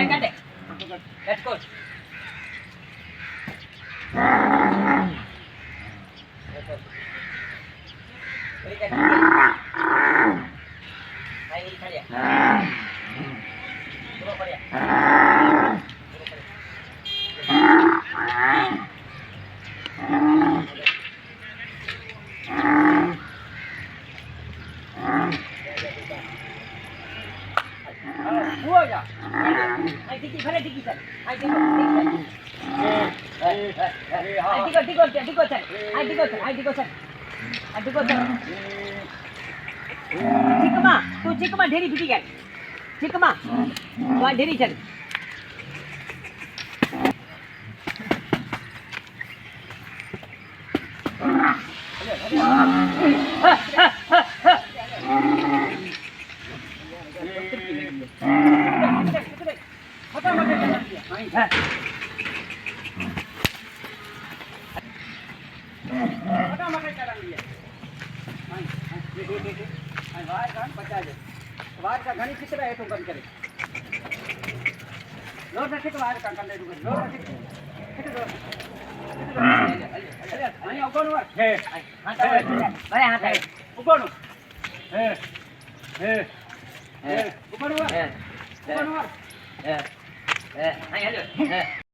કાઢે કાઢ ચીકમાં ઢેરી ફૂટી ગયા ચીકમાં તો આ ઢેરી છે वार का घनी कितना है तो बंद करे लोट रखे तो वार का कर दे लोट रखे अरे અહીં ઉકોનો હે હાથ આવે અરે હાથ આવે ઉકોનો હે હે હે ઉકોનો હે ઉકોનો હે હે અહીં હાલો હે